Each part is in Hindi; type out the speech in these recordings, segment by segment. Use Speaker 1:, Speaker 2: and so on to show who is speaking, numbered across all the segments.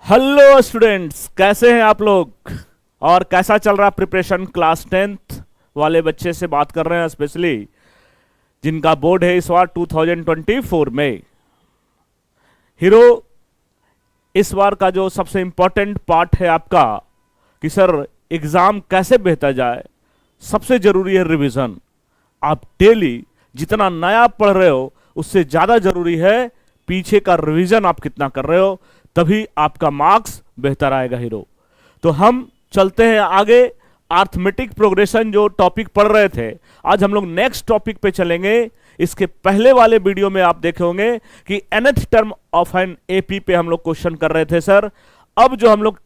Speaker 1: हेलो स्टूडेंट्स, कैसे हैं आप लोग और कैसा चल रहा प्रिपरेशन? क्लास 10th वाले बच्चे से बात कर रहे हैं, स्पेशली जिनका बोर्ड है इस बार 2024 में। हीरो, इस बार का जो सबसे इंपॉर्टेंट पार्ट है आपका कि सर एग्जाम कैसे बेहतर जाए, सबसे जरूरी है रिवीजन। आप डेली जितना नया पढ़ रहे हो उससे ज्यादा जरूरी है पीछे का रिवीजन आप कितना कर रहे हो, तभी आपका मार्क्स बेहतर आएगा हीरो। तो हम चलते हैं आगे। अर्थमेटिक प्रोग्रेशन जो टॉपिक पढ़ रहे थे, आज हम लोग नेक्स्ट टॉपिक पे चलेंगे। इसके पहले वाले वीडियो में आप देखे होंगे कि nth term of an AP पे हम लोग क्वेश्चन कर रहे थे सर। अब जो हम लोग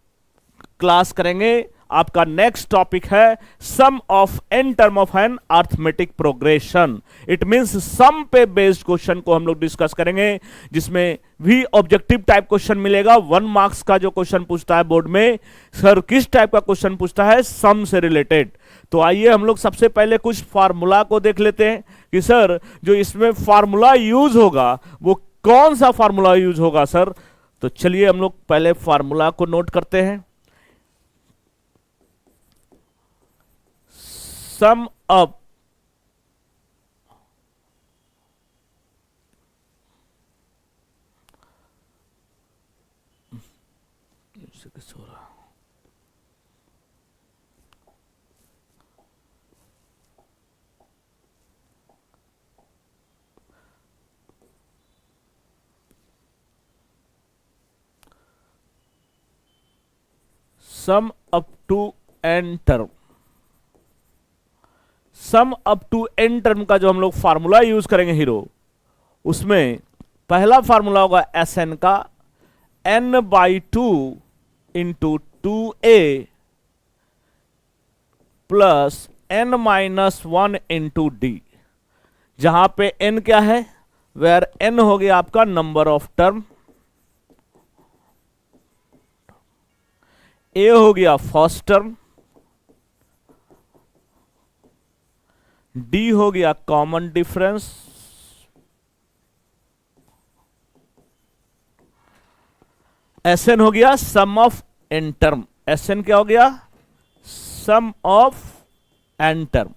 Speaker 1: क्लास करेंगे, आपका नेक्स्ट टॉपिक है sum of N term of an arithmetic progression. It means sum पे बेस्ड क्वेश्चन को हम लोग डिस्कस करेंगे, जिसमें भी ऑब्जेक्टिव टाइप क्वेश्चन मिलेगा। 1 मार्क्स का जो क्वेश्चन पूछता है बोर्ड में, सर किस टाइप का क्वेश्चन पूछता है, सम से रिलेटेड। तो आइए हम लोग सबसे पहले कुछ फार्मूला को देख लेते हैं कि सर जो इसमें फार्मूला यूज होगा वो कौन सा फार्मूला यूज होगा सर। तो चलिए हम लोग पहले फार्मूला को नोट करते हैं। सम अप हो रहा sum up to n term. Sum up to n term का जो हम लोग फार्मूला यूज करेंगे हीरो, उसमें पहला फार्मूला होगा एस एन का, n/2 into 2a plus n-1 into D. जहां पे n क्या है, वेयर n हो गया आपका नंबर ऑफ टर्म, a हो गया फर्स्ट टर्म, डी हो गया कॉमन डिफरेंस, एस एन हो गया sum of N term. S N क्या हो गया, sum of N term,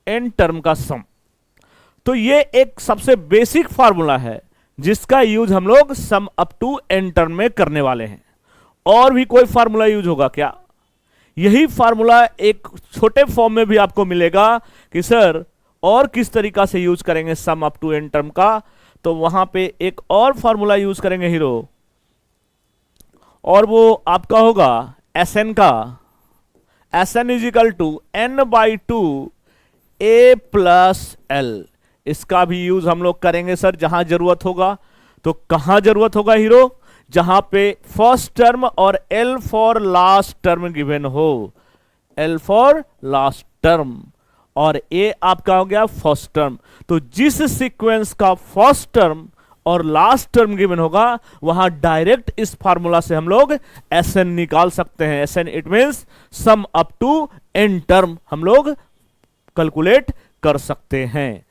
Speaker 1: N term का सम। तो ये एक सबसे बेसिक फार्मूला है जिसका यूज हम लोग sum up to n term में करने वाले हैं। और भी कोई फार्मूला यूज होगा क्या? यही फार्मूला एक छोटे फॉर्म में भी आपको मिलेगा कि सर और किस तरीका से यूज करेंगे sum up to n term का। तो वहां पे एक और फार्मूला यूज करेंगे हीरो, और वो आपका होगा एस एन का, S n is equal to n/2 a plus l. इसका भी यूज हम लोग करेंगे सर जहां जरूरत होगा। तो कहां जरूरत होगा हीरो, जहां पे फर्स्ट टर्म और L for last term given हो, एल फॉर लास्ट टर्म और ए आपका हो गया फर्स्ट टर्म। तो जिस सीक्वेंस का फर्स्ट टर्म और लास्ट टर्म गिवन होगा, वहां डायरेक्ट इस फार्मूला से हम लोग एस एन निकाल सकते हैं। S n it means sum up to n term हम लोग कैलकुलेट कर सकते हैं।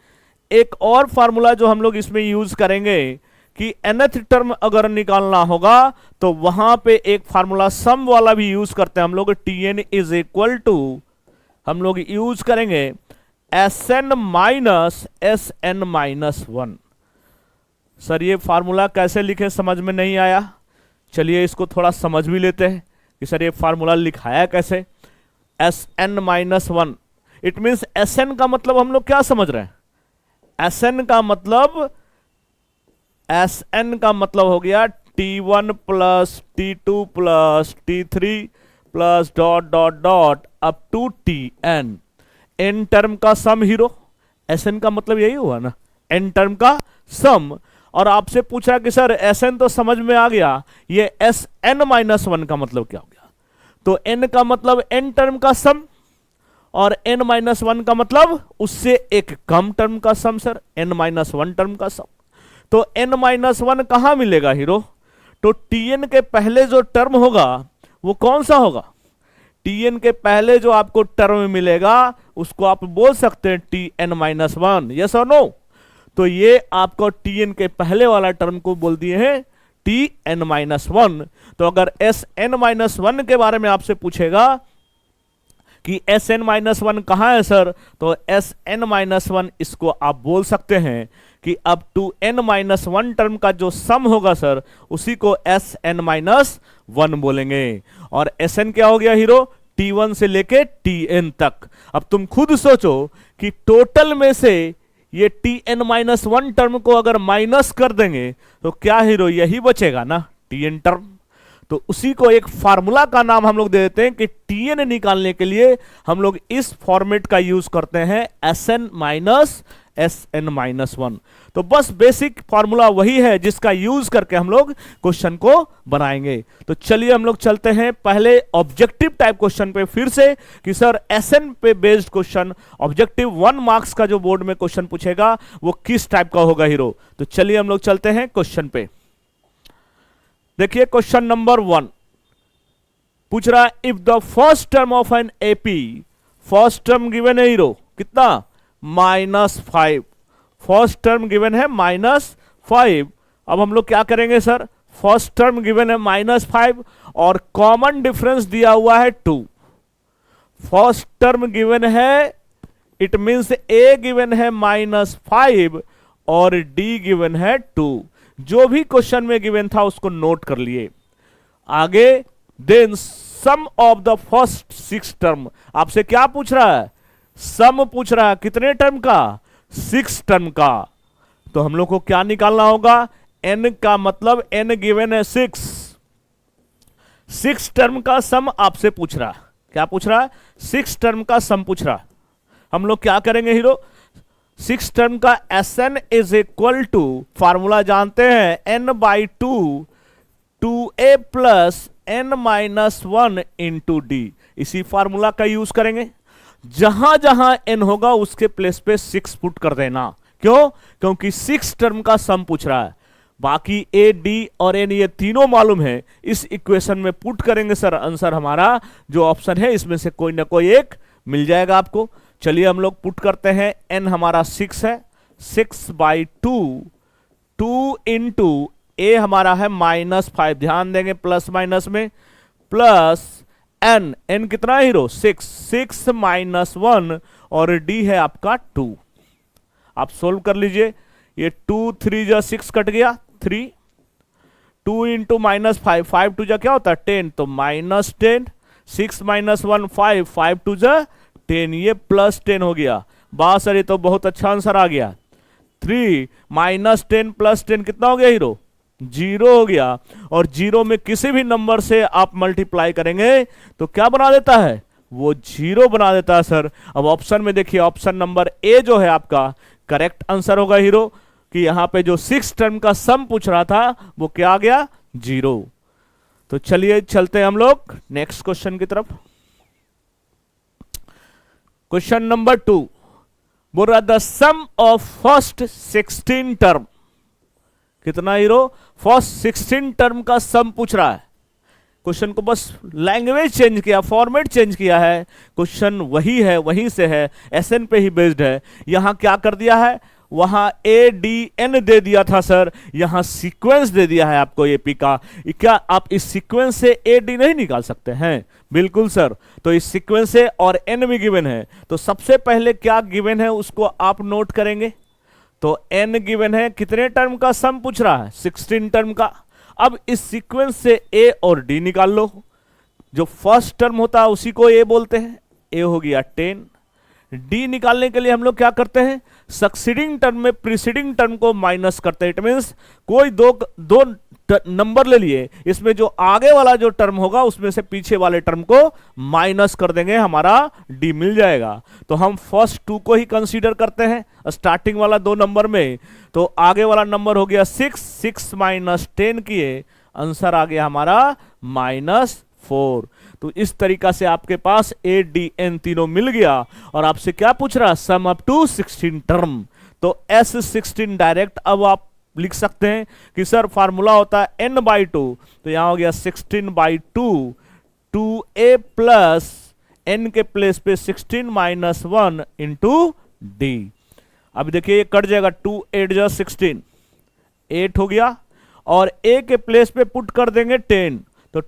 Speaker 1: एक और फार्मूला जो हम लोग इसमें यूज करेंगे कि nth टर्म अगर निकालना होगा तो वहां पे एक फार्मूला सम वाला भी यूज करते हैं हम लोग। tn इज इक्वल टू, हम लोग यूज करेंगे Sn माइनस Sn-1। सर ये फार्मूला कैसे लिखें समझ में नहीं आया, चलिए इसको थोड़ा समझ भी लेते हैं कि सर ये फार्मूला लिखाया कैसे। Sn-1 इट मींस Sn का मतलब हम लोग क्या समझ रहे हैं, Sn का मतलब, Sn का मतलब हो गया T1 plus T2 plus T3 plus dot dot dot up to Tn। N term का सम हीरो, Sn का मतलब यही हुआ ना, एन टर्म का सम। और आपसे पूछा कि सर Sn तो समझ में आ गया, ये Sn-1 का मतलब क्या हो गया। तो n का मतलब एन टर्म का सम और n-1 का मतलब उससे एक कम टर्म का सम सर, n-1 टर्म का सम। तो n-1 कहां मिलेगा हीरो, तो tn के पहले जो टर्म होगा वो कौन सा होगा, tn के पहले जो आपको टर्म मिलेगा उसको आप बोल सकते हैं tn-1, यस और नो। तो ये आपको tn के पहले वाला टर्म को बोल दिए हैं टी एन माइनस वन। तो अगर एस एन माइनस वन के बारे में आपसे पूछेगा कि एस एन माइनस वन कहां है सर, तो एस एन माइनस वन इसको आप बोल सकते हैं कि अब to n minus one term का जो सम होगा सर उसी को एस एन माइनस वन बोलेंगे। और एस एन क्या हो गया हीरो, टी वन से लेके टी एन तक। अब तुम खुद सोचो कि टोटल में से ये T n minus one term को अगर माइनस कर देंगे तो क्या हीरो, यही बचेगा ना, टी एन टर्म। तो उसी को एक फार्मूला का नाम हम लोग दे देते हैं कि टी एन निकालने के लिए हम लोग इस फॉर्मेट का यूज करते हैं, S n minus S n minus one. तो बस बेसिक फॉर्मूला वही है जिसका यूज करके हम लोग क्वेश्चन को बनाएंगे। तो चलिए हम लोग चलते हैं पहले ऑब्जेक्टिव टाइप क्वेश्चन पे फिर से, कि सर एसएन पे बेस्ड क्वेश्चन ऑब्जेक्टिव 1 मार्क्स का जो बोर्ड में क्वेश्चन पूछेगा वो किस टाइप का होगा हीरो। तो चलिए हम लोग चलते हैं क्वेश्चन पे। देखिए क्वेश्चन नंबर 1 पूछ रहा है, if the first term of an AP, first term given है हीरो कितना, -5। फर्स्ट टर्म गिवन है -5। अब हम लोग क्या करेंगे सर, फर्स्ट टर्म गिवन है -5 और कॉमन डिफरेंस दिया हुआ है 2। फर्स्ट टर्म गिवन है, इट मींस ए गिवन है -5 और डी गिवन है 2। जो भी क्वेश्चन में गिवन था उसको नोट कर लिए। आगे then sum of the first 6 term, आपसे क्या पूछ रहा है, सम पूछ रहा है, कितने टर्म का, 6 टर्म का। तो हम लोग को क्या निकालना होगा, n का मतलब n गिवन है 6 टर्म का सम आपसे पूछ रहा है। क्या पूछ रहा है, 6 टर्म का सम पूछ रहा है। हम लोग क्या करेंगे हीरो, 6 टर्म का Sn is equal to, formula जानते हैं, n/2 2a plus n minus 1 into d. इसी फार्मूला का यूज करेंगे। जहां जहां n होगा उसके प्लेस पे 6 पुट कर देना। क्यों, क्योंकि 6 टर्म का सम पूछ रहा है। बाकी a, d और n ये तीनों मालूम है, इस इक्वेशन में पुट करेंगे सर, आंसर हमारा जो ऑप्शन है इसमें से कोई ना कोई एक मिल जाएगा आपको। चलिए हम लोग पुट करते हैं, n हमारा 6 है, 6/2 2 इंटू a हमारा है -5, ध्यान देंगे प्लस माइनस में, प्लस n कितना है हीरो, 6 माइनस 1 और d है आपका 2। आप सोल्व कर लीजिए, ये 2 3 जा 6 कट गया, 3 2 इंटू -5 5 2 जा क्या होता है 10, तो -10 6 माइनस 1 5 5 2 जा 10, ये +10 हो गया। बा सर ये तो बहुत अच्छा आंसर आ गया। 3 -10 + 10 कितना हो गया हीरो, 0 हो गया। और 0 में किसी भी नंबर से आप मल्टीप्लाई करेंगे तो क्या बना देता है, वो 0 बना देता है सर। अब ऑप्शन में देखिए, ऑप्शन नंबर ए जो है आपका करेक्ट आंसर होगा हीरो, कि यहां पे जो 6 टर्म का सम पूछ रहा था वो क्या आ गया, 0। तो चलिए चलते हैं हम लोग नेक्स्ट क्वेश्चन की तरफ। क्वेश्चन नंबर 2 बोल रहा, the sum of first 16 term, कितना हीरो, फर्स्ट 16 टर्म का सम पूछ रहा है। क्वेश्चन को बस लैंग्वेज चेंज किया, फॉर्मेट चेंज किया है, क्वेश्चन वही है, वहीं से है, एसएन पे ही बेस्ड है। यहां क्या कर दिया है, वहां ए डी एन दे दिया था सर, यहां सीक्वेंस दे दिया है आपको एपी का। क्या आप इस सीक्वेंस से ए डी नहीं निकाल सकते हैं, बिल्कुल सर। तो इस सीक्वेंस से और एन भी गिवन है, तो सबसे पहले क्या गिवन है उसको आप नोट करेंगे। तो n गिवन है, कितने टर्म का सम पूछ रहा है, 16 टर्म का। अब इस सीक्वेंस से a और d निकाल लो। जो फर्स्ट टर्म होता है उसी को a बोलते हैं, a हो गया 10। d निकालने के लिए हम लोग क्या करते हैं, सक्सीडिंग टर्म में प्रीसीडिंग टर्म को माइनस करते हैं। इट मींस कोई दो नंबर ले लिए, इसमें जो आगे वाला जो टर्म होगा उसमें से पीछे वाले टर्म को माइनस कर देंगे, हमारा d मिल जाएगा। तो हम फर्स्ट 2 को ही कंसीडर करते हैं स्टार्टिंग वाला 2 नंबर में। तो आगे वाला नंबर हो गया 6 माइनस 10 किए, आंसर आ गया हमारा -4। तो इस तरीका से आपके पास ए डी एन तीनों मिल गया। और आपसे क्या पूछ रहा, सम अप टू 16 टर्म। तो S16 डायरेक्ट अब आप लिख सकते हैं कि सर फार्मूला होता है n/2, तो यहां हो गया 16/2 2a प्लस n के प्लेस पे 16 माइनस 1 इंटू डी। अब देखिए ये कट जाएगा, 2 8 जा 16, 8 हो गया। और a के प्लेस पे पुट कर देंगे 10, तो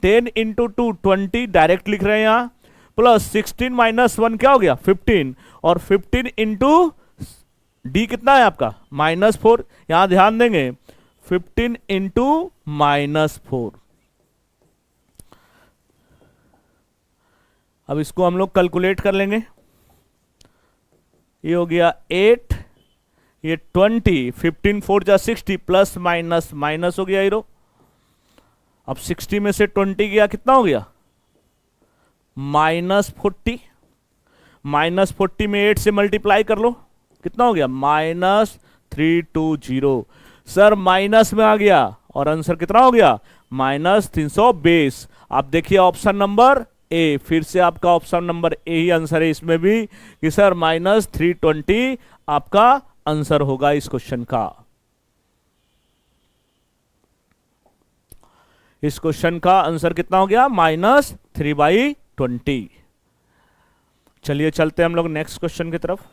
Speaker 1: 10 इंटू 2 20 डायरेक्ट लिख रहे हैं यहां, प्लस 16 माइनस 1 क्या हो गया 15, और 15 इंटू डी कितना है आपका -4, यहां ध्यान देंगे 15 इंटू -4। अब इसको हम लोग कैलकुलेट कर लेंगे, ये हो गया 8, ये 20, 15 4 जा 60, प्लस माइनस माइनस हो गया हीरो। अब 60 में से 20 गया कितना हो गया -40, -40 में 8 से मल्टीप्लाई कर लो कितना हो गया -320। सर माइनस में आ गया और आंसर कितना हो गया -320। आप देखिए ऑप्शन नंबर ए, फिर से आपका option number A he answer है इसमें भी कि सर -320 आपका आंसर होगा इस क्वेश्चन का। इस क्वेश्चन का आंसर कितना हो गया -3/20। चलिए चलते हैं हम लोग नेक्स्ट क्वेश्चन की तरफ।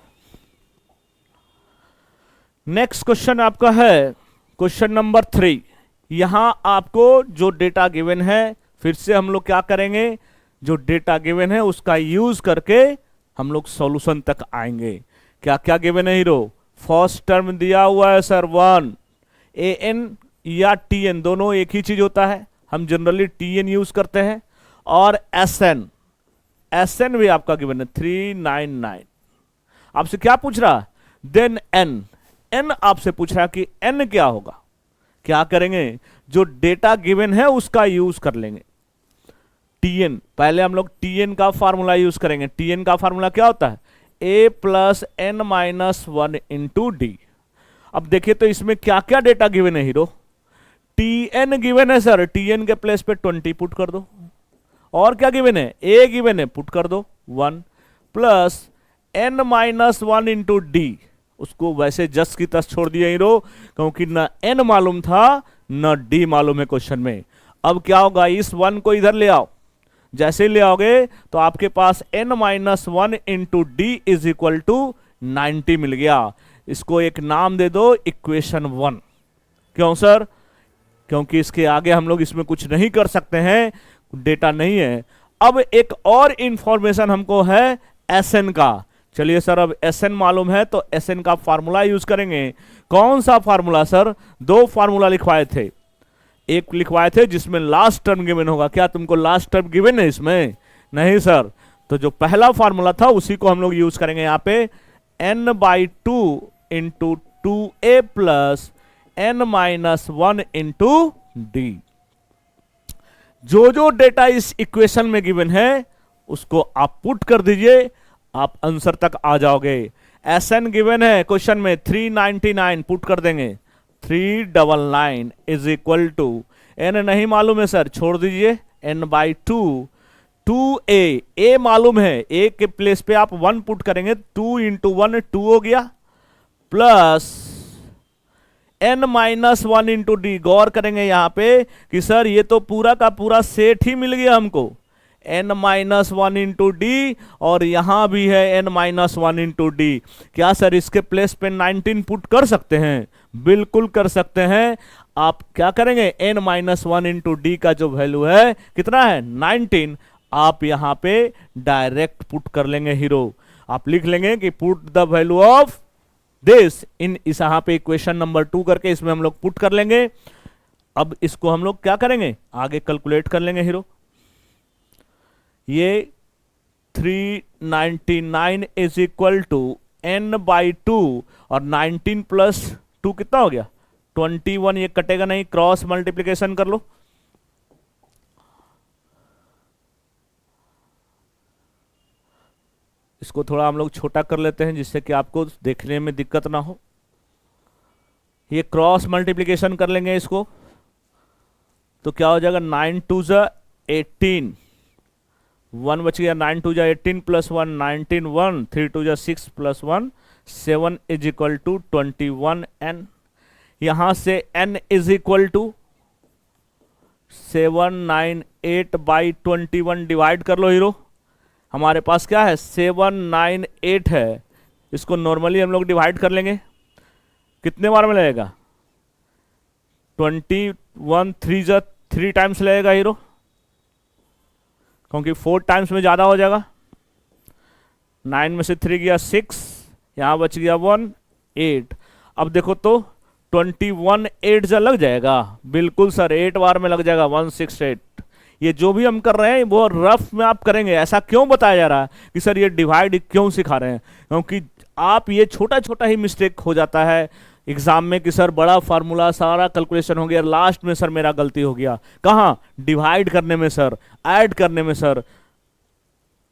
Speaker 1: नेक्स्ट क्वेश्चन आपका है क्वेश्चन नंबर 3। यहां आपको जो डेटा गिवन है, फिर से हम लोग क्या करेंगे, जो डेटा गिवन है उसका यूज करके हम लोग सॉल्यूशन तक आएंगे। क्या क्या गिवन है हीरो, फर्स्ट टर्म दिया हुआ है सर 1, an या tn दोनों एक ही चीज होता है, हम जनरली tn यूज करते हैं, और sn भी आपका गिवन है 399। आपसे क्या पूछ रहा है, देन n आपसे पूछ रहा है कि n क्या होगा। क्या करेंगे, जो डेटा गिवन है उसका यूज कर लेंगे tn। पहले हम लोग tn का फार्मूला यूज करेंगे। tn का फार्मूला क्या होता है a plus n minus 1 into D. अब देखिए तो इसमें क्या क्या डेटा गिवन है हीरो, tn गिवन है सर, tn के प्लेस पे 20 पुट कर दो, और क्या गिवन है a गिवन है पुट कर दो 1, plus n minus 1 into D, उसको वैसे जस्ट की तस छोड़ दिया हीरो क्योंकि ना n मालूम था ना d मालूम है क्वेश्चन में। अब क्या होगा, इस 1 को इधर ले आओ, जैसे ही ले आओगे तो आपके पास n minus 1 into d is equal to 90 मिल गया। इसको एक नाम दे दो इक्वेशन 1। क्यों सर, क्योंकि इसके आगे हम लोग इसमें कुछ नहीं कर सकते हैं, डेटा नहीं है। अब एक और इंफॉर्मेशन हमको है Sn का। चलिए सर, अब Sn मालूम है तो Sn का फार्मूला यूज करेंगे। कौन सा फार्मूला सर, दो फार्मूला लिखवाए थे, एक लिखवाए थे जिसमें लास्ट टर्म गिवन होगा। क्या तुमको लास्ट टर्म गिवन है इसमें, नहीं सर, तो जो पहला फार्मूला था उसी को हम लोग यूज करेंगे यहाँ पे, n/2 into 2a plus n minus 1 into D. जो जो डेटा इस इक्वेशन में गिवन है उसको आप पुट कर दीजिए, आप आंसर तक आ जाओगे। Sn गिवन है क्वेश्चन में 399, पुट कर देंगे 399 इज इक्वल टू, n नहीं मालूम है सर, छोड़ दीजिए, n/2, 2a मालूम है, a के प्लेस पे आप 1 पुट करेंगे, 2 इंटू 1 2 हो गया, plus n minus 1 into D. गौर करेंगे यहां पे कि सर ये तो पूरा का पूरा सेट ही मिल गया हमको, n माइनस 1 इंटू डी, और यहां भी है n माइनस 1 इंटू डी। क्या सर इसके प्लेस पे 19 पुट कर सकते हैं, बिल्कुल कर सकते हैं। आप क्या करेंगे, n माइनस 1 इंटू डी का जो वैल्यू है कितना है 19, आप यहां पे डायरेक्ट पुट कर लेंगे हीरो। आप लिख लेंगे कि put the value of this in, इस यहां पे इक्वेशन नंबर 2 करके इसमें हम लोग पुट कर लेंगे। अब इसको हम लोग क्या करेंगे, आगे कैलकुलेट कर लेंगे हीरो। ये 399 इज इक्वल टू n/2 और 19 प्लस 2 कितना हो गया 21, ये कटेगा नहीं, क्रॉस मल्टीप्लिकेशन कर लो। इसको थोड़ा हम लोग छोटा कर लेते हैं जिससे कि आपको देखने में दिक्कत ना हो। ये क्रॉस मल्टीप्लिकेशन कर लेंगे इसको, तो क्या हो जाएगा 9 2 जा 18, 1 बच गया, 9 2 जा 18 प्लस 1 19 1, 3 2 जा 6 plus 1 7 is equal to 21n। यहां से n is equal to 798/21 divide कर लो हीरो। हमारे पास क्या है 798 है, इसको नॉर्मली हम लोग डिवाइड कर लेंगे, कितने बार में लगेगा 21 3 जा 3 टाइम्स लगेगा हीरो, क्योंकि 4 टाइम्स में ज़्यादा हो जाएगा। 9 में से 3 गया 6, यहाँ बच गया 1 8। अब देखो तो 21 8 जा लग जाएगा, बिल्कुल सर 8 बार में लग जाएगा 168। ये जो भी हम कर रहे हैं वो रफ में आप करेंगे। ऐसा क्यों बताया जा रहा है कि सर ये डिवाइड क्यों सिखा रहे हैं, क्योंकि आप ये छोटा छोटा ही मिस्टेक हो जाता है एग्जाम में कि सर बड़ा फार्मूला सारा कैलकुलेशन हो गया, लास्ट में सर मेरा गलती हो गया। कहाँ? डिवाइड करने में सर, ऐड करने में सर,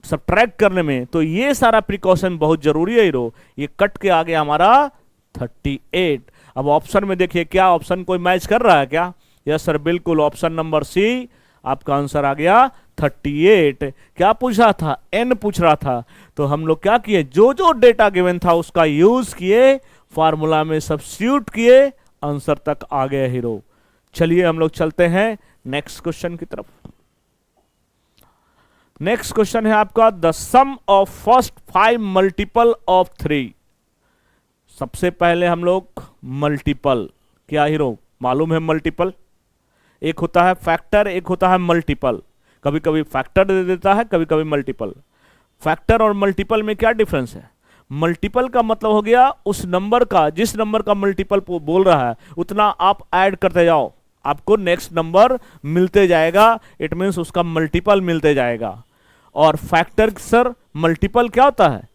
Speaker 1: सब्ट्रैक्ट करने में। तो ये सारा प्रिकॉशन बहुत जरूरी है हीरो। ये कट के आ गया हमारा 38। अब ऑप्शन में देखिए क्या ऑप्शन कोई मैच कर रहा है क्या? यस सर बिल्कुल, ऑप्शन नंबर सी आपका आंसर आ गया 38। क्या पूछ रहा था? एन पूछ रहा था। तो हम लोग क्या किए, जो जो डेटा गिवन था उसका यूज किए, फार्मूला में सब्स्टिट्यूट किए, आंसर तक आ गए हीरो। चलिए हम लोग चलते हैं नेक्स्ट क्वेश्चन की तरफ। नेक्स्ट क्वेश्चन है आपका the sum of first 5 multiple of 3। सबसे पहले हम लोग मल्टीपल, क्या हीरो मालूम है मल्टीपल? एक होता है फैक्टर, एक होता है मल्टीपल। कभी कभी फैक्टर दे देता है, कभी कभी मल्टीपल। फैक्टर और मल्टीपल में क्या डिफरेंस है? मल्टीपल का मतलब हो गया उस नंबर का, जिस नंबर का मल्टीपल बोल रहा है उतना आप ऐड करते जाओ, आपको नेक्स्ट नंबर मिलते जाएगा। इट मीन्स उसका मल्टीपल मिलते जाएगा। और फैक्टर सर मल्टीपल क्या होता है?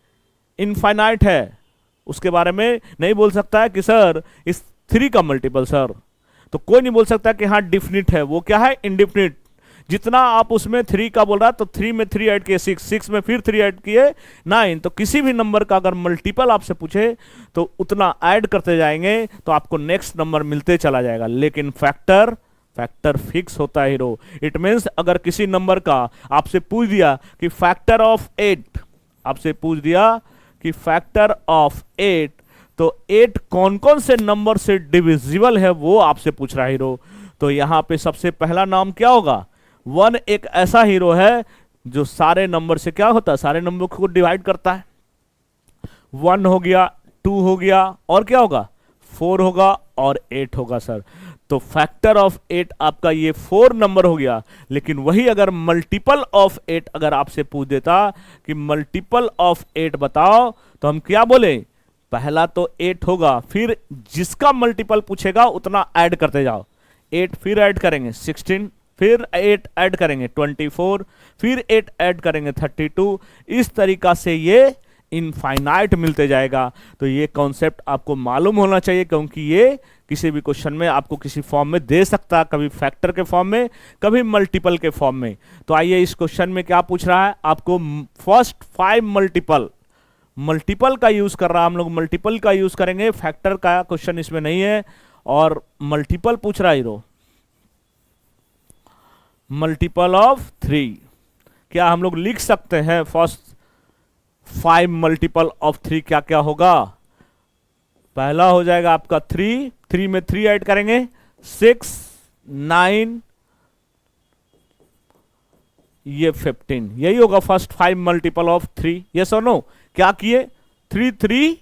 Speaker 1: इनफाइनाइट है, उसके बारे में नहीं बोल सकता है कि सर इस 3 का मल्टीपल सर, तो कोई नहीं बोल सकता कि हाँ डिफिनिट है। वो क्या है? इंडिफिनिट। जितना आप उसमें 3 का बोल रहा, तो 3 में 3 ऐड किए 6, 6 में फिर 3 ऐड किए 9। तो किसी भी नंबर का अगर मल्टीपल आपसे पूछे तो उतना ऐड करते जाएंगे तो आपको नेक्स्ट नंबर मिलते चला जाएगा। लेकिन फैक्टर फिक्स होता है हीरो। इट मीन्स अगर किसी नंबर का आपसे पूछ दिया कि फैक्टर ऑफ 8, आपसे पूछ दिया कि फैक्टर ऑफ 8, तो 8 कौन कौन से नंबर से डिविजिबल है वो आपसे पूछ रहा है हीरो। तो यहां पे सबसे पहला नाम क्या होगा? 1 एक ऐसा हीरो है जो सारे नंबर से क्या होता है? सारे नंबर को डिवाइड करता है। 1 हो गया, 2 हो गया, और क्या होगा? 4 होगा और 8 होगा सर। तो फैक्टर ऑफ 8 आपका ये 4 नंबर हो गया। लेकिन वही अगर मल्टीपल ऑफ 8 अगर आपसे पूछ देता कि मल्टीपल ऑफ 8 बताओ, तो हम क्या बोले? पहला तो 8 होगा, फिर जिसका मल्टीपल पूछेगा उतना ऐड करते जाओ। 8 फिर ऐड करेंगे 16, फिर 8 ऐड करेंगे 24, फिर 8 ऐड करेंगे 32। इस तरीका से ये इनफाइनाइट मिलते जाएगा। तो ये कॉन्सेप्ट आपको मालूम होना चाहिए, क्योंकि ये किसी भी क्वेश्चन में आपको किसी फॉर्म में दे सकता है, कभी फैक्टर के फॉर्म में, कभी मल्टीपल के फॉर्म में। तो आइए इस क्वेश्चन में क्या पूछ रहा है आपको? फर्स्ट 5 मल्टीपल का यूज कर रहा है। हम लोग मल्टीपल का यूज करेंगे, फैक्टर का क्वेश्चन इसमें नहीं है। और मल्टीपल पूछ रहा है हीरो, मल्टीपल ऑफ 3। क्या हम लोग लिख सकते हैं फर्स्ट 5 मल्टीपल ऑफ 3 क्या क्या होगा? पहला हो जाएगा आपका 3 में 3 ऐड करेंगे 6, 9, ये 15। यही होगा फर्स्ट 5 मल्टीपल ऑफ 3। यस और नो? क्या किए? 3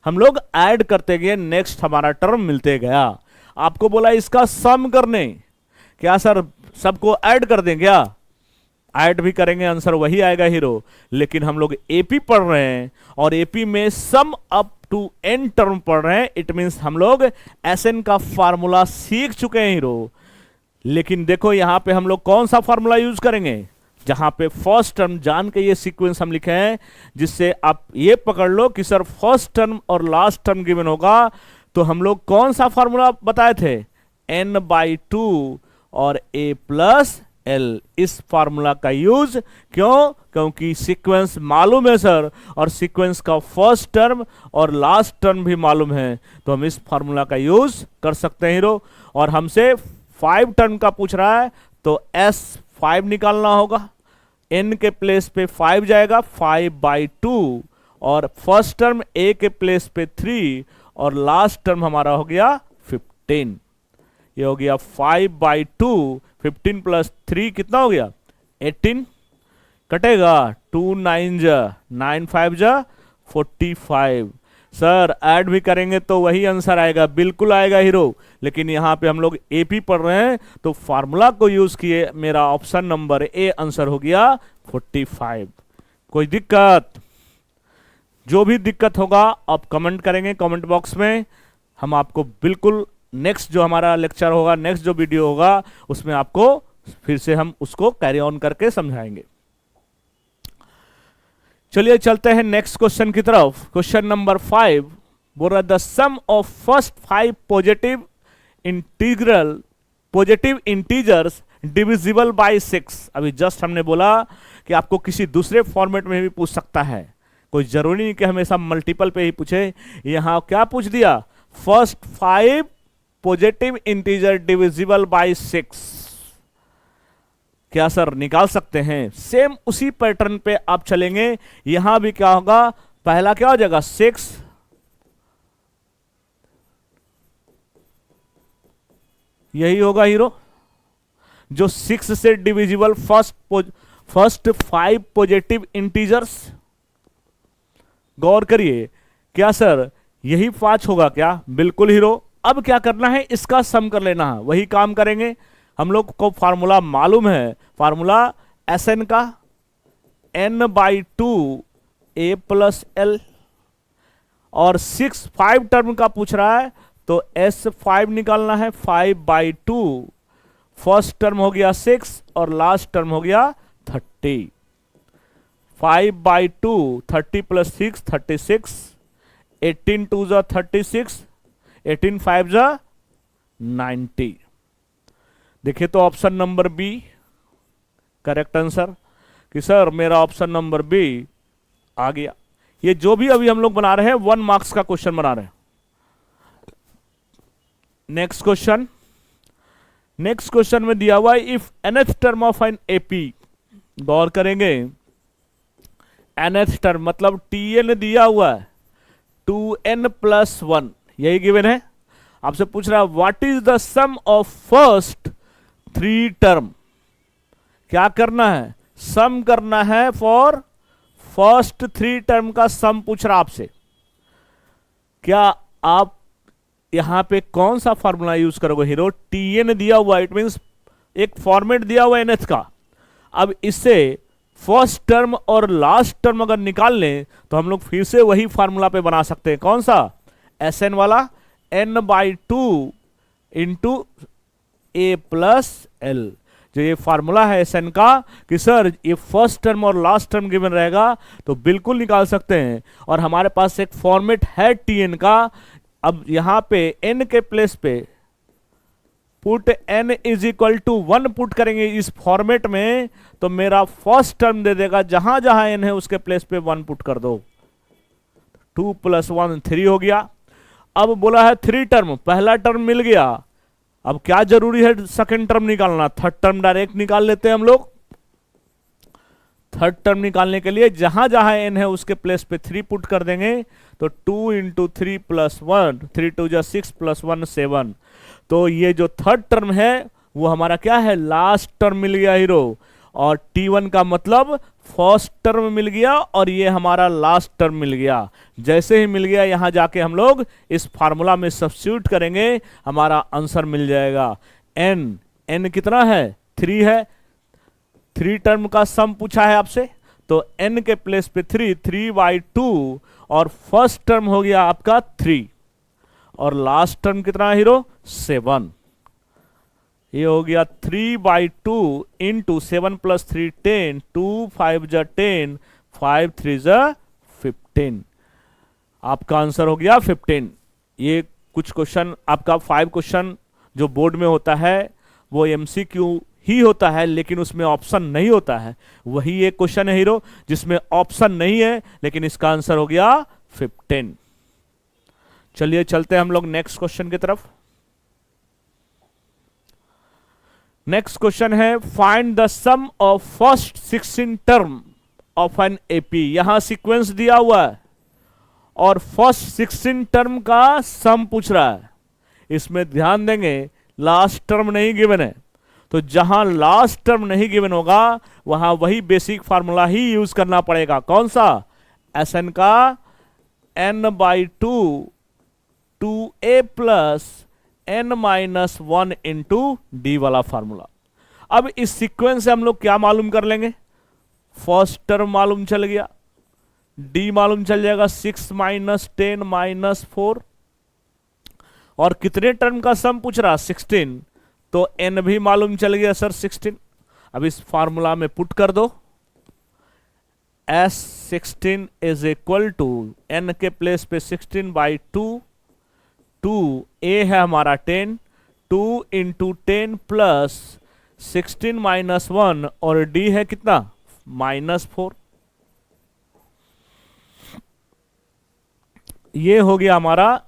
Speaker 1: हम लोग ऐड करते गए, नेक्स्ट हमारा टर्म मिलते गया। आपको बोला इसका सम करने, क्या सर सबको ऐड कर दें क्या? ऐड भी करेंगे, आंसर वही आएगा हीरो। लेकिन हम लोग एपी पढ़ रहे हैं और एपी में sum up to n term पढ़ रहे हैं। इट मींस हम लोग एसएन का फार्मूला सीख चुके हैं हीरो। लेकिन देखो यहां पे हम लोग कौन सा फार्मूला यूज करेंगे? जहां पे फर्स्ट टर्म जान के ये सीक्वेंस हम लिखे हैं, जिससे आप ये पकड़ लो कि सर फर्स्ट टर्म और लास्ट टर्म गिवन होगा। तो हम लोग कौन सा फार्मूला बताए थे? n/2 और a+l। इस फार्मूला का यूज क्यों? क्योंकि सीक्वेंस मालूम है सर, और सीक्वेंस का फर्स्ट टर्म और लास्ट टर्म भी मालूम है, तो हम इस फार्मूला का यूज कर सकते हैं हीरो। और हमसे 5 टर्म का पूछ रहा है, तो s5 निकालना होगा। n के प्लेस पे 5 जाएगा, 5/2, और फर्स्ट टर्म a के प्लेस पे 3, और लास्ट टर्म हमारा हो गया 15। ये हो गया 5/2, 15 + 3 कितना हो गया? 18। कटेगा 2 9 जा 9 5 जा 45। सर ऐड भी करेंगे तो वही आंसर आएगा, बिल्कुल आएगा हीरो, लेकिन यहाँ पे हम लोग एपी पढ़ रहे हैं तो फार्मूला को यूज किए, मेरा ऑप्शन नंबर ए आंसर हो गया 45। कोई दिक्कत? जो भी दिक्कत होगा आप कमेंट करेंगे कमेंट बॉक्स में, हम आपको बिल्कुल नेक्स्ट जो हमारा लेक्चर होगा, नेक्स्ट जो वीडियो होगा, उसमें आपको फिर से हम उसको कैरी ऑन करके समझाएंगे। चलिए चलते हैं नेक्स्ट क्वेश्चन की तरफ। क्वेश्चन नंबर 5 बोल रहा है the sum of first 5 positive integers divisible by 6। अभी जस्ट हमने बोला कि आपको किसी दूसरे फॉर्मेट में भी पूछ सकता है, कोई जरूरी नहीं कि हमेशा मल्टीपल पे ही पूछे। यहां क्या पूछ दिया, first 5 positive integer divisible by 6। क्या सर निकाल सकते हैं? सेम उसी पैटर्न पे आप चलेंगे, यहां भी क्या होगा, पहला क्या हो जाएगा 6, यही होगा हीरो, जो 6 से डिविजिबल फर्स्ट 5 पॉजिटिव इंटीजर्स। गौर करिए, क्या सर यही 5 होगा क्या? बिल्कुल हीरो। अब क्या करना है, इसका सम कर लेना है, वही काम करेंगे। हम लोग को फार्मूला मालूम है, फार्मूला Sn का n/2 a प्लस एल, और 5 टर्म का पूछ रहा है तो S5 निकालना है, 5/2। फर्स्ट टर्म हो गया 6 और लास्ट टर्म हो गया 30। 5/2 30 प्लस 6 36, 18 2 जा 36, 18 5 जा 90। देखिए तो option number B correct answer, कि सर मेरा ऑप्शन नंबर बी आ गया। ये जो भी अभी हम लोग बना रहे हैं 1 मार्क्स का क्वेश्चन बना रहे हैं। नेक्स्ट क्वेश्चन में दिया हुआ है if nth term of an AP. गौर करेंगे, nth टर्म मतलब tn दिया हुआ है 2n + 1, यही गिवन है। आपसे पूछ रहा है what is the sum of फर्स्ट 3 टर्म। क्या करना है, सम करना है फॉर फर्स्ट 3 टर्म का सम पूछ रहा आपसे। क्या आप यहां पे कौन सा फॉर्मूला यूज करोगे हीरो? tn दिया हुआ, इट मींस एक फॉर्मेट दिया हुआ nth का। अब इससे फर्स्ट टर्म और लास्ट टर्म अगर निकाल लें तो हम लोग फिर से वही फॉर्मूला पे बना सकते हैं। कौन सा? Sn वाला, n/2 into a plus L. जो ये फार्मूला है Sn का कि सर ये फर्स्ट टर्म और लास्ट टर्म गिवन रहेगा तो बिल्कुल निकाल सकते हैं। और हमारे पास एक फॉर्मेट है tn का। अब यहां पे n के प्लेस पे पुट n = 1 पुट करेंगे इस फॉर्मेट में, तो मेरा फर्स्ट टर्म दे देगा, जहां जहां n है उसके प्लेस पे 1 पुट कर दो, 2 + 1 3 हो गया। अब बोला है 3 टर्म, पहला टर्म मिल गया, अब क्या जरूरी है सेकंड टर्म निकालना, थर्ड टर्म डायरेक्ट निकाल लेते हैं हम लोग। थर्ड टर्म निकालने के लिए जहां जहां n है उसके प्लेस पे 3 पुट कर देंगे, तो 2 × 3 + 1, 3 2 जा 6 + 1 7। तो ये जो थर्ड टर्म है वो हमारा क्या है, लास्ट टर्म मिल गया हीरो। और t1 का मतलब फर्स्ट टर्म मिल गया और ये हमारा लास्ट टर्म मिल गया। जैसे ही मिल गया यहां जाके हम लोग इस फार्मूला में सब्स्टिट्यूट करेंगे, हमारा आंसर मिल जाएगा। n कितना है, 3 है। 3 टर्म का सम पूछा है आपसे, तो n के प्लेस पे 3/2 और फर्स्ट टर्म हो गया आपका 3 और लास्ट टर्म कितना है हीरो, 7। ये हो गया 3/2 इंटू 7 + 3 10, 2 5 जा 10, 5 3 जा 15। आपका आंसर हो गया 15। ये कुछ क्वेश्चन आपका 5 क्वेश्चन जो बोर्ड में होता है वो MCQ ही होता है, लेकिन उसमें ऑप्शन नहीं होता है। वही एक क्वेश्चन है हीरो जिसमें ऑप्शन नहीं है, लेकिन इसका आंसर हो गया 15। चलिए चलते हैं हम लोग नेक्स्ट क्वेश्चन की तरफ। नेक्स्ट क्वेश्चन है find the sum of first 16 term of an AP. यहां सीक्वेंस दिया हुआ है और फर्स्ट 16 टर्म का सम पूछ रहा है। इसमें ध्यान देंगे लास्ट टर्म नहीं गिवन है, तो जहां लास्ट टर्म नहीं गिवन होगा वहां वही बेसिक फार्मूला ही यूज करना पड़ेगा। कौन सा? Sn का n/2 2a plus n-1 into D वाला फार्मूला। अब इस सीक्वेंस से हम लोग क्या मालूम कर लेंगे? फर्स्ट टर्म मालूम चल गया, डी मालूम चल जाएगा 6 माइनस 10 माइनस 4, और कितने टर्म का सम पूछ रहा? 16, तो n भी मालूम चल गया सर 16। अब इस फार्मूला में पुट कर दो, S16 is equal to n के प्लेस पे 16/2, 2a है हमारा 10, 2 इंटू 10 प्लस 16 माइनस 1, और d है कितना? -4। ये हो गया हमारा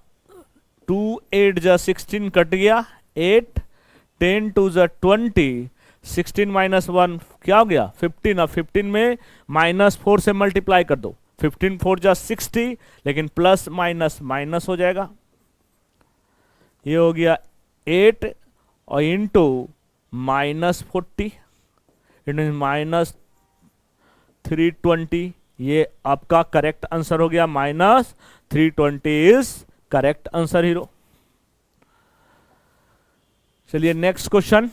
Speaker 1: 2 8 जा 16 कट गया 8, 10 2 जा 20, 16 माइनस 1 क्या हो गया? 15। अब 15 में -4 से मल्टीप्लाई कर दो, 15 4 जा 60, लेकिन प्लस माइनस माइनस हो जाएगा। ये हो गया 8 और इंटू -40 इंटू -320, ये आपका करेक्ट आंसर हो गया। -320 इज करेक्ट आंसर हीरो। चलिए next question,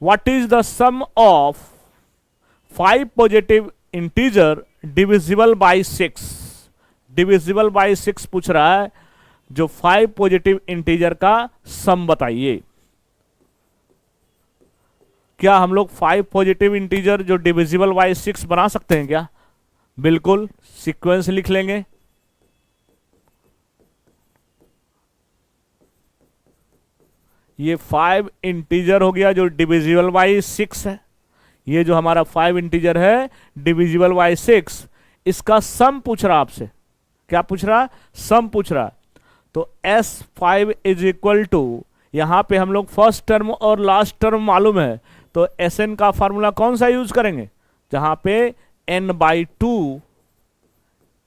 Speaker 1: what is the sum of 5 positive integer divisible by 6? Divisible by 6 पूछ रहा है, जो 5 पॉजिटिव इंटीजर का सम बताइए। क्या हम लोग 5 पॉजिटिव इंटीजर जो डिविजिबल बाय 6 बना सकते हैं क्या? बिल्कुल, सीक्वेंस लिख लेंगे। ये 5 इंटीजर हो गया जो डिविजिबल बाय 6 है। ये जो हमारा 5 इंटीजर है डिविजिबल बाय 6, इसका सम पूछ रहा आपसे। क्या पूछ रहा? सम पूछ रहा। तो S5 इज इक्वल टू, यहां पे हम लोग फर्स्ट टर्म और लास्ट टर्म मालूम है, तो Sn का फॉर्मूला कौन सा यूज करेंगे? जहां पे n/2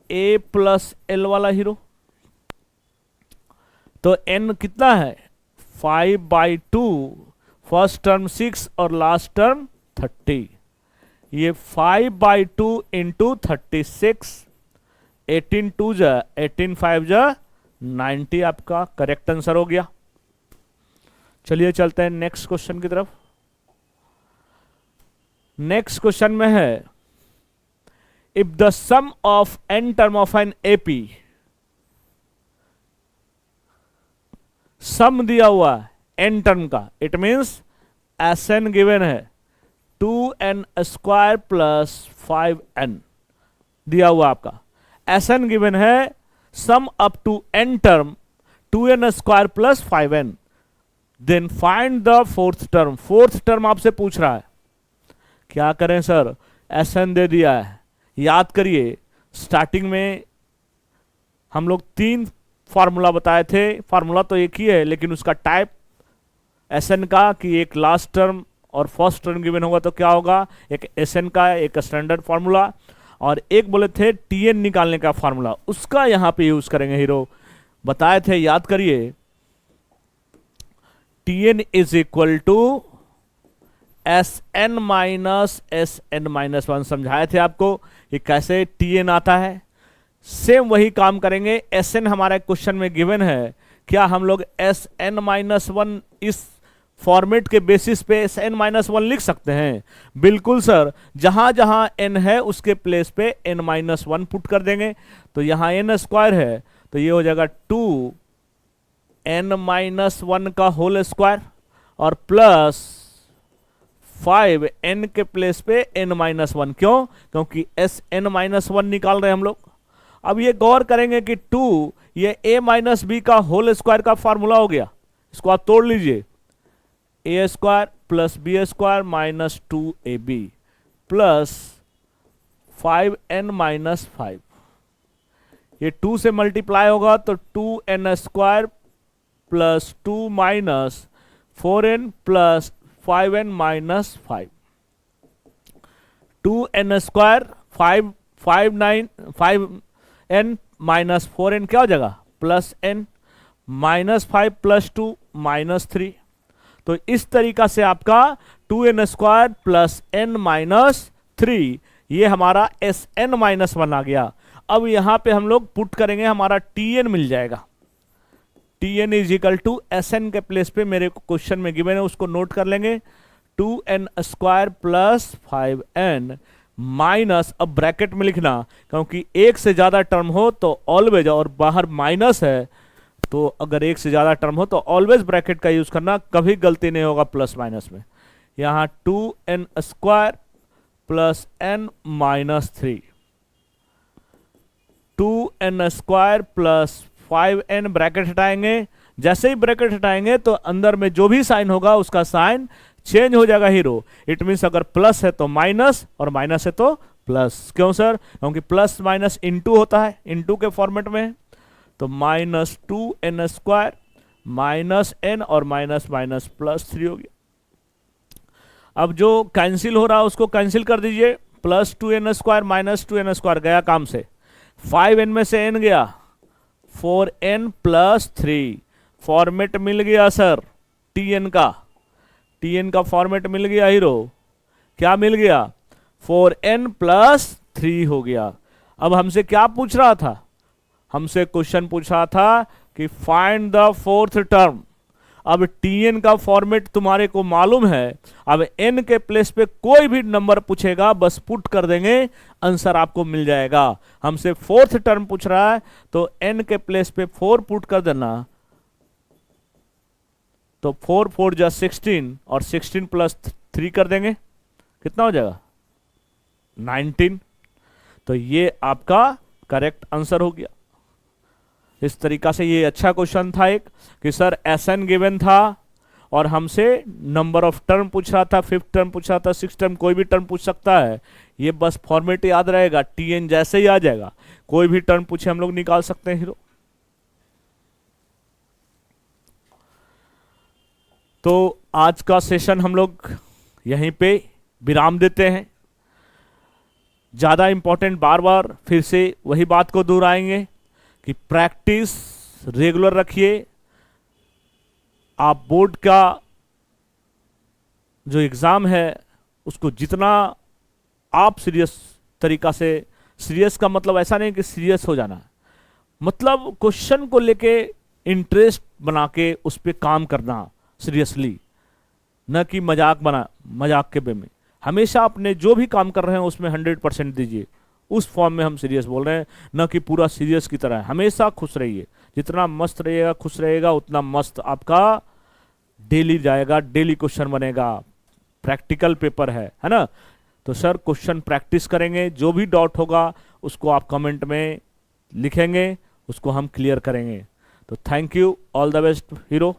Speaker 1: a प्लस l वाला हीरो, तो n कितना है? 5/2, फर्स्ट टर्म 6 और लास्ट टर्म 30। ये 5/2 इंटू 36, 18 2 जा 18 5 जा 90, आपका करेक्ट आंसर हो गया। चलिए चलते हैं नेक्स्ट क्वेश्चन की तरफ। नेक्स्ट क्वेश्चन में है, if the sum of n term of an AP, sum दिया हुआ है n टर्म का, इट मींस Sn गिवन है 2n² प्लस 5n दिया हुआ आपका। Sn गिवन है sum up to n term 2n² plus 5n, then find the fourth term. Fourth term आपसे पूछ रहा है। क्या करें सर? Sn दे दिया है। याद करिए, स्टार्टिंग में हम लोग 3 फार्मूला बताए थे। फार्मूला तो एक ही है, लेकिन उसका टाइप Sn का कि एक लास्ट टर्म और फर्स्ट टर्म गिवन होगा तो क्या होगा, एक Sn का एक स्टैंडर्ड फार्मूला, और एक बोले थे Tn निकालने का फार्मूला, उसका यहां पे यूज करेंगे हीरो। बताए थे, याद करिए, Tn is equal to Sn minus Sn-1। समझाए थे आपको कि कैसे Tn आता है। सेम वही काम करेंगे। Sn हमारा क्वेश्चन में गिवन है, क्या हम लोग Sn-1 इस फॉर्मेट के बेसिस पे Sn-1 लिख सकते हैं? बिल्कुल सर, जहां जहां n है उसके प्लेस पे n-1 पुट कर देंगे। तो यहां n² है, तो ये हो जाएगा 2n-1 का होल स्क्वायर, और प्लस 5 n के प्लेस पे n-1। क्यों? क्योंकि Sn-1 निकाल रहे हैं हम लोग। अब ये गौर करेंगे कि 2 ये a माइनस बी का होल स्क्वायर का फॉर्मूला हो गया। इसको आप तोड़ लीजिए, a² plus b² minus 2ab plus 5n-5। ये 2 से मल्टीप्लाई होगा तो 2n² plus 2 minus 4n plus 5n-5। 2n² 5n minus 4n क्या हो जाएगा? Plus n, -5 plus 2 -3। तो इस तरीका से आपका 2n² प्लस n-3, ये हमारा Sn-1 आ गया। अब यहां पे हम लोग पुट करेंगे, हमारा Tn मिल जाएगा। Tn is equal to Sn के प्लेस पे मेरे को क्वेश्चन में गिवन है, उसको नोट कर लेंगे। 2n square plus 5n minus, अब ब्रैकेट में लिखना, क्योंकि एक से ज्यादा टर्म हो तो ऑलवेज, और बाहर माइनस है तो अगर एक से ज्यादा टर्म हो तो ऑलवेज ब्रैकेट का यूज करना, कभी गलती नहीं होगा प्लस माइनस में। यहां 2n square plus n minus 3, 2n square plus 5n, bracket हटाएंगे। जैसे ही ब्रैकेट हटाएंगे तो अंदर में जो भी साइन होगा उसका साइन चेंज हो जाएगा हीरो। इट मीन्स अगर प्लस है तो माइनस और माइनस है तो प्लस। क्यों सर? क्योंकि प्लस माइनस इनटू होता है, इनटू के फॉर्मेट में। तो minus 2n square minus n और माइनस माइनस प्लस 3 हो गया। अब जो कैंसिल हो रहा है उसको कैंसिल कर दीजिए। Plus 2n square minus 2n square गया काम से, 5n में से n गया, 4n प्लस 3 फॉर्मेट मिल गया सर Tn का। Tn का फॉर्मेट मिल गया हीरो। क्या मिल गया? 4n प्लस 3 हो गया। अब हमसे क्या पूछ रहा था? हमसे क्वेश्चन पूछ रहा था कि फाइंड द फोर्थ टर्म। अब Tn का फॉर्मेट तुम्हारे को मालूम है। अब n के प्लेस पे कोई भी नंबर पूछेगा बस पुट कर देंगे, आंसर आपको मिल जाएगा। हमसे फोर्थ टर्म पूछ रहा है तो n के प्लेस पे 4 पुट कर देना, तो 4 4 जा 16 और 16 प्लस 3 कर देंगे, कितना हो जाएगा? 19। तो ये आपका करेक्ट आंसर हो गया। इस तरीका से ये अच्छा क्वेश्चन था एक, कि सर Sn गिवन था और हमसे नंबर ऑफ टर्म पूछ रहा था, 5th टर्म पूछ रहा था, 6th टर्म, कोई भी टर्म पूछ सकता है। ये बस फॉर्मेट याद रहेगा, Tn जैसे ही आ जाएगा, कोई भी टर्म पूछे हम लोग निकाल सकते हैं हीरो। तो आज का सेशन हम लोग यहीं पे विराम देते हैं। ज्यादा इंपॉर्टेंट, बार बार फिर से वही बात को दोहराएंगे कि प्रैक्टिस रेगुलर रखिए। आप बोर्ड का जो एग्जाम है उसको जितना आप सीरियस तरीका से, सीरियस का मतलब ऐसा नहीं कि सीरियस हो जाना, मतलब क्वेश्चन को लेके इंटरेस्ट बना के उस पर काम करना सीरियसली, न कि मजाक के वे में। हमेशा अपने जो भी काम कर रहे हैं उसमें 100% दीजिए। उस फॉर्म में हम सीरियस बोल रहे हैं, न कि पूरा सीरियस की तरह। हमेशा खुश रहिए, जितना मस्त रहिएगा, खुश रहेगा, उतना मस्त आपका डेली जाएगा, डेली क्वेश्चन बनेगा। प्रैक्टिकल पेपर है ना? तो सर क्वेश्चन प्रैक्टिस करेंगे, जो भी डाउट होगा उसको आप कमेंट में लिखेंगे, उसको हम क्लियर करेंगे। तो thank you, all the best hero.